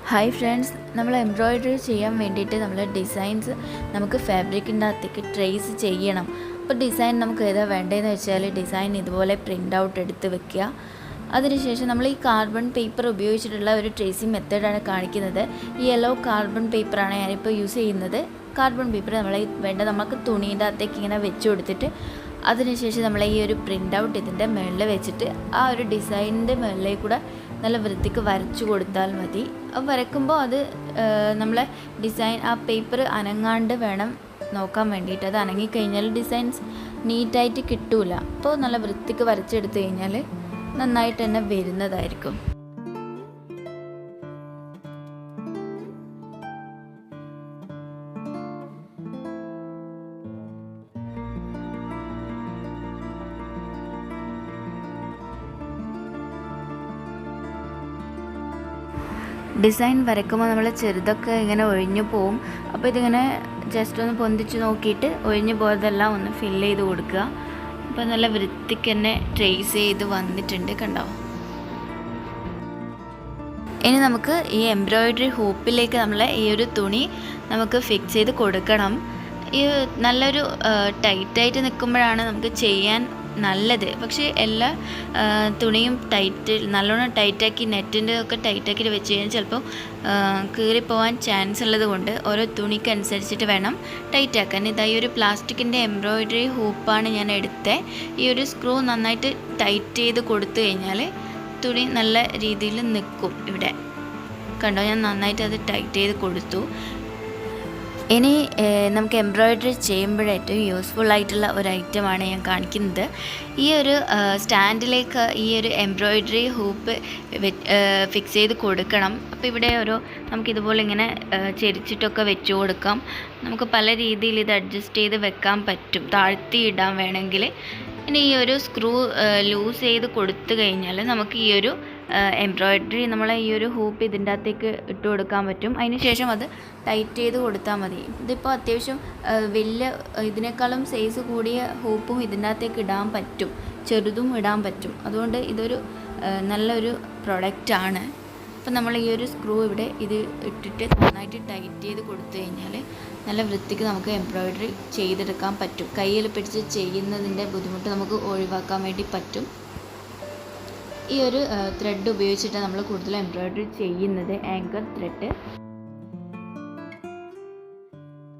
Hi friends, നമ്മൾ embroidery ചെയ്യാൻ വേണ്ടിയിട്ട് നമ്മൾ ഡിസൈൻസ് നമുക്ക് ഫാബ്രിക്കിൻ്റെ അകത്തേക്ക് ട്രേസ് ചെയ്യണം. അപ്പോൾ ഡിസൈൻ നമുക്ക് ഏതാ വേണ്ടതെന്ന് വെച്ചാൽ ഡിസൈൻ ഇതുപോലെ പ്രിൻ്റ് ഔട്ട് എടുത്ത് വെക്കുക. അതിനുശേഷം നമ്മൾ ഈ കാർബൺ പേപ്പർ ഉപയോഗിച്ചിട്ടുള്ള ഒരു ട്രേസിങ് മെത്തേഡാണ് കാണിക്കുന്നത്. ഈ യെല്ലോ കാർബൺ പേപ്പറാണ് ഞാനിപ്പോൾ യൂസ് ചെയ്യുന്നത്. കാർബൺ പേപ്പർ നമുക്ക് തുണീൻ്റെ അകത്തേക്ക് ഇങ്ങനെ വെച്ച് കൊടുത്തിട്ട് അതിനുശേഷം നമ്മൾ ഈ ഒരു പ്രിൻ്റ് ഔട്ട് ഇതിൻ്റെ മുകളിൽ വെച്ചിട്ട് ആ ഒരു ഡിസൈനിൻ്റെ മുകളിലേക്ക് കൂടെ നല്ല വൃത്തിക്ക് വരച്ചു കൊടുത്താൽ മതി. വരയ്ക്കുമ്പോൾ അത് നമ്മളെ ഡിസൈൻ ആ പേപ്പർ അനങ്ങാണ്ട് വേണം നോക്കാൻ വേണ്ടിയിട്ട്. അത് അനങ്ങിക്കഴിഞ്ഞാൽ ഡിസൈൻസ് നീറ്റായിട്ട് കിട്ടൂല. അപ്പോൾ നല്ല വൃത്തിക്ക് വരച്ചെടുത്ത് കഴിഞ്ഞാൽ നന്നായിട്ട് തന്നെ വരുന്നതായിരിക്കും. ഡിസൈൻ വരയ്ക്കുമ്പോൾ നമ്മൾ ചെറുതൊക്കെ ഇങ്ങനെ ഒഴിഞ്ഞു പോവും. അപ്പോൾ ഇതിങ്ങനെ ജസ്റ്റ് ഒന്ന് പൊന്തിച്ച് നോക്കിയിട്ട് ഒഴിഞ്ഞു പോയതെല്ലാം ഒന്ന് ഫില്ല് ചെയ്ത് കൊടുക്കുക. അപ്പോൾ നല്ല വൃത്തിക്ക് തന്നെ ട്രേസ് ചെയ്ത് വന്നിട്ടുണ്ട്, കണ്ടോ. ഇനി നമുക്ക് ഈ എംബ്രോയ്ഡറി ഹൂപ്പിലേക്ക് നമ്മൾ ഈ ഒരു തുണി നമുക്ക് ഫിക്സ് ചെയ്ത് കൊടുക്കണം. ഈ നല്ലൊരു ടൈറ്റായിട്ട് നിൽക്കുമ്പോഴാണ് നമുക്ക് ചെയ്യാൻ നല്ലത്. പക്ഷേ എല്ലാ തുണിയും നല്ലോണം ടൈറ്റാക്കി നെറ്റിൻ്റെ ഒക്കെ ടൈറ്റാക്കി വെച്ച് കഴിഞ്ഞാൽ ചിലപ്പോൾ കീറിപ്പോവാൻ ചാൻസ് ഉള്ളത് കൊണ്ട് ഓരോ തുണിക്കനുസരിച്ചിട്ട് വേണം ടൈറ്റാക്കാൻ. ഇതായി ഒരു പ്ലാസ്റ്റിക്കിൻ്റെ എംബ്രോയ്ഡറി ഹൂപ്പാണ് ഞാൻ എടുത്തത്. ഈ ഒരു സ്ക്രൂ നന്നായിട്ട് ടൈറ്റ് ചെയ്ത് കൊടുത്തു കഴിഞ്ഞാൽ തുണി നല്ല രീതിയിൽ നിൽക്കും. ഇവിടെ കണ്ടോ, ഞാൻ നന്നായിട്ട് അത് ടൈറ്റ് ചെയ്ത് കൊടുത്തു. ഇനി നമുക്ക് എംബ്രോയ്ഡറി ചെയ്യുമ്പോഴേറ്റവും യൂസ്ഫുൾ ആയിട്ടുള്ള ഒരു ഐറ്റമാണ് ഞാൻ കാണിക്കുന്നത്. ഈ ഒരു സ്റ്റാൻഡിലേക്ക് ഈ ഒരു എംബ്രോയ്ഡറി ഹൂപ്പ് ഫിക്സ് ചെയ്ത് കൊടുക്കണം. അപ്പോൾ ഇവിടെ നമുക്കിതുപോലെ ഇങ്ങനെ ചെരിച്ചിട്ടൊക്കെ വെച്ച് കൊടുക്കാം. നമുക്ക് പല രീതിയിൽ ഇത് അഡ്ജസ്റ്റ് ചെയ്ത് വെക്കാൻ പറ്റും, താഴ്ത്തി ഇടാൻ വേണമെങ്കിൽ. ഇനി ഈ ഒരു സ്ക്രൂ ലൂസ് ചെയ്ത് കൊടുത്തു കഴിഞ്ഞാൽ നമുക്ക് ഈ ഒരു എംബ്രോയ്ഡറി നമ്മളെ ഈ ഒരു ഹൂപ്പ് ഇതിൻ്റെ അകത്തേക്ക് ഇട്ട് കൊടുക്കാൻ പറ്റും. അതിന് ശേഷം അത് ടൈറ്റ് ചെയ്ത് കൊടുത്താൽ മതി. ഇതിപ്പോൾ അത്യാവശ്യം വലിയ ഇതിനേക്കാളും സൈസ് കൂടിയ ഹൂപ്പും ഇതിൻ്റെ അകത്തേക്ക് ഇടാൻ പറ്റും, ചെറുതും ഇടാൻ പറ്റും. അതുകൊണ്ട് ഇതൊരു നല്ലൊരു പ്രൊഡക്റ്റാണ്. അപ്പം നമ്മൾ ഈ ഒരു സ്ക്രൂ ഇവിടെ ഇത് ഇട്ടിട്ട് നന്നായിട്ട് ടൈറ്റ് ചെയ്ത് കൊടുത്തു കഴിഞ്ഞാൽ നല്ല വൃത്തിക്ക് നമുക്ക് എംബ്രോയ്ഡറി ചെയ്തെടുക്കാൻ പറ്റും. കയ്യിൽ പിടിച്ച് ചെയ്യുന്നതിൻ്റെ ബുദ്ധിമുട്ട് നമുക്ക് ഒഴിവാക്കാൻ വേണ്ടി പറ്റും. ഈ ഒരു ത്രെഡ് ഉപയോഗിച്ചിട്ട് നമ്മൾ കൂടുതൽ എംബ്രോയ്ഡറി ചെയ്യുന്നത്, ആങ്കർ ത്രെഡ്.